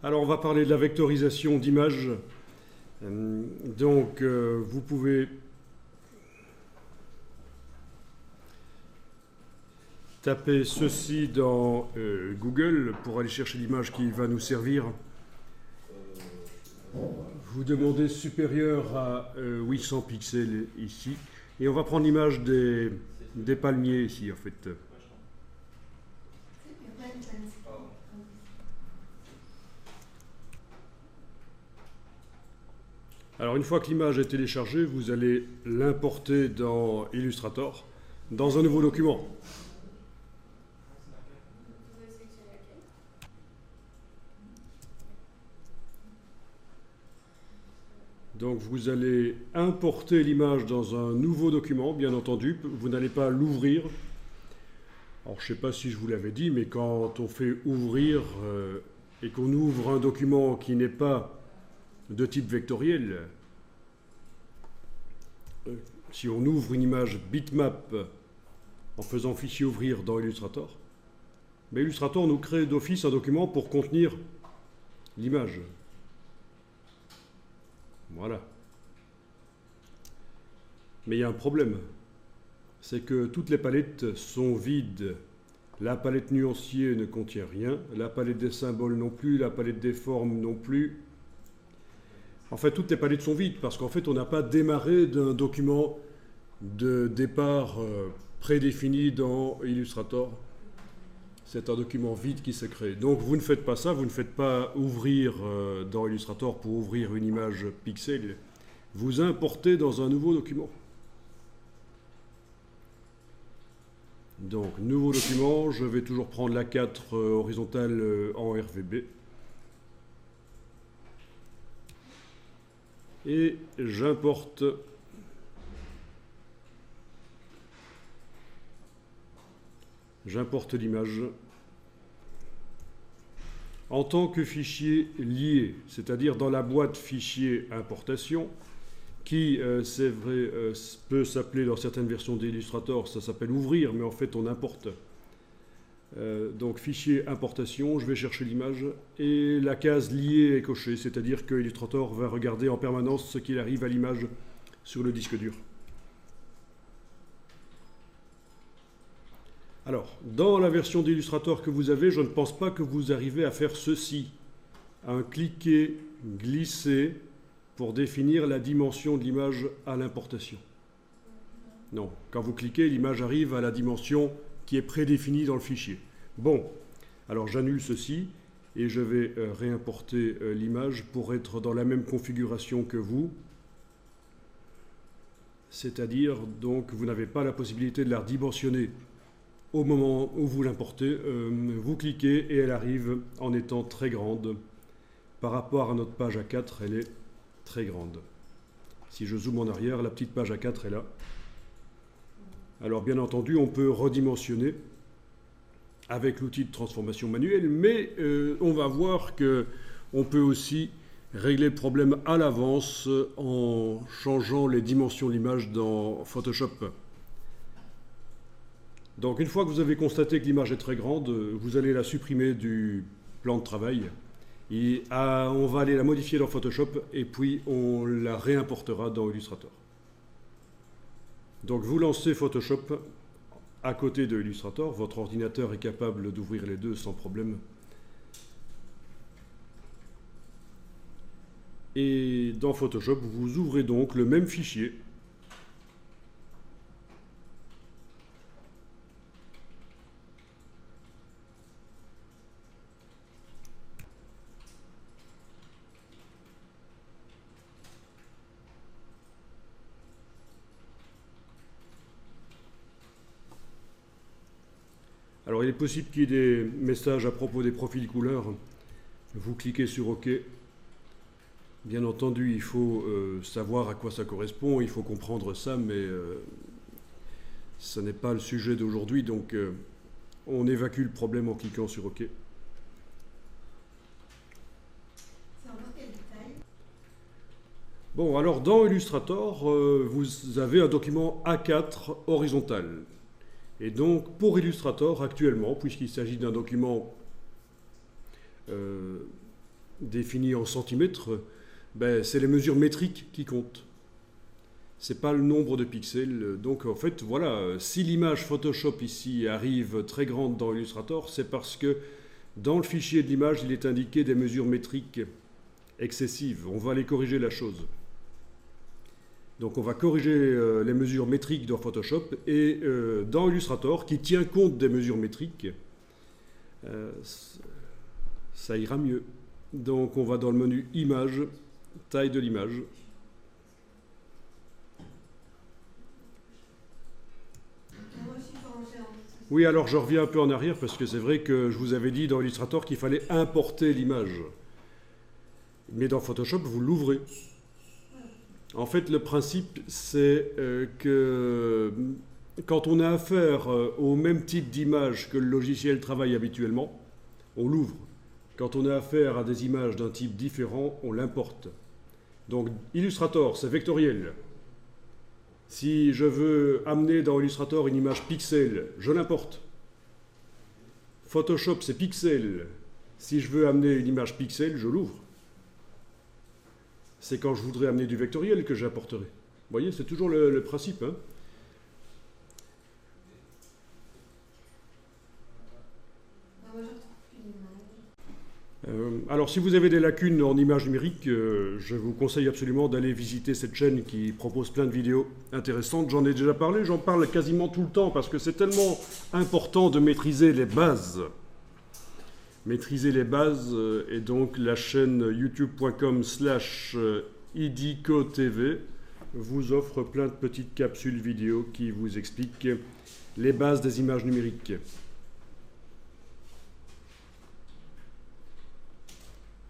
Alors, on va parler de la vectorisation d'images. Vous pouvez taper ceci dans Google pour aller chercher l'image qui va nous servir. Vous demandez supérieur à 800 pixels ici. Et on va prendre l'image des palmiers ici, en fait. Alors, une fois que l'image est téléchargée, vous allez l'importer dans Illustrator, dans un nouveau document. Donc, vous allez importer l'image dans un nouveau document, bien entendu. Vous n'allez pas l'ouvrir. Alors, je ne sais pas si je vous l'avais dit, mais quand on fait ouvrir et qu'on ouvre un document qui n'est pas de type vectoriel, si on ouvre une image bitmap en faisant fichier ouvrir dans Illustrator, mais Illustrator nous crée d'office un document pour contenir l'image. Voilà. Mais il y a un problème, c'est que toutes les palettes sont vides. La palette nuancier ne contient rien, la palette des symboles non plus, la palette des formes non plus. En fait, toutes les palettes sont vides parce qu'en fait, on n'a pas démarré d'un document de départ prédéfini dans Illustrator. C'est un document vide qui s'est créé. Donc, vous ne faites pas ça, vous ne faites pas ouvrir dans Illustrator pour ouvrir une image pixel. Vous importez dans un nouveau document. Donc, nouveau document, je vais toujours prendre la 4 horizontale en RVB. Et j'importe l'image en tant que fichier lié, c'est-à-dire dans la boîte fichier importation, qui, c'est vrai, peut s'appeler dans certaines versions d'Illustrator, ça s'appelle ouvrir, mais en fait on importe. Donc fichier importation, je vais chercher l'image et la case liée est cochée, c'est-à-dire que Illustrator va regarder en permanence ce qu'il arrive à l'image sur le disque dur. Alors, dans la version d'Illustrator que vous avez, je ne pense pas que vous arrivez à faire ceci. Un cliquer, glisser pour définir la dimension de l'image à l'importation. Non, quand vous cliquez, l'image arrive à la dimension qui est prédéfinie dans le fichier. Bon, alors j'annule ceci et je vais réimporter l'image pour être dans la même configuration que vous. C'est-à-dire, donc, vous n'avez pas la possibilité de la redimensionner au moment où vous l'importez. Vous cliquez et elle arrive en étant très grande. Par rapport à notre page A4, elle est très grande. Si je zoome en arrière, la petite page A4 est là. Alors, bien entendu, on peut redimensionner avec l'outil de transformation manuelle, mais on va voir qu'on peut aussi régler le problème à l'avance en changeant les dimensions de l'image dans Photoshop. Donc, une fois que vous avez constaté que l'image est très grande, vous allez la supprimer du plan de travail. Et on va aller la modifier dans Photoshop et puis on la réimportera dans Illustrator. Donc, vous lancez Photoshop à côté de Illustrator. Votre ordinateur est capable d'ouvrir les deux sans problème. Et dans Photoshop, vous ouvrez donc le même fichier. Alors, il est possible qu'il y ait des messages à propos des profils couleurs. Vous cliquez sur OK. Bien entendu, il faut savoir à quoi ça correspond, il faut comprendre ça, mais ce n'est pas le sujet d'aujourd'hui, donc on évacue le problème en cliquant sur OK. Bon, alors dans Illustrator, vous avez un document A4 horizontal. Et donc, pour Illustrator, actuellement, puisqu'il s'agit d'un document définies en centimètres, ben, c'est les mesures métriques qui comptent. C'est pas le nombre de pixels. Donc en fait, voilà, si l'image Photoshop ici arrive très grande dans Illustrator, c'est parce que dans le fichier de l'image, il est indiqué des mesures métriques excessives. On va aller corriger la chose. Donc on va corriger les mesures métriques dans Photoshop et dans Illustrator, qui tient compte des mesures métriques, ça ira mieux. Donc on va dans le menu Image, taille de l'image. Oui, alors je reviens un peu en arrière parce que c'est vrai que je vous avais dit dans Illustrator qu'il fallait importer l'image. Mais dans Photoshop, vous l'ouvrez. En fait, le principe, c'est que quand on a affaire au même type d'image que le logiciel travaille habituellement, on l'ouvre. Quand on a affaire à des images d'un type différent, on l'importe. Donc Illustrator, c'est vectoriel. Si je veux amener dans Illustrator une image pixel, je l'importe. Photoshop, c'est pixel. Si je veux amener une image pixel, je l'ouvre. C'est quand je voudrais amener du vectoriel que j'importerai. Vous voyez, c'est toujours le principe. Hein. Alors, si vous avez des lacunes en images numériques, je vous conseille absolument d'aller visiter cette chaîne qui propose plein de vidéos intéressantes. J'en ai déjà parlé, j'en parle quasiment tout le temps parce que c'est tellement important de maîtriser les bases. Maîtriser les bases, et donc la chaîne youtube.com/idicotv vous offre plein de petites capsules vidéo qui vous expliquent les bases des images numériques.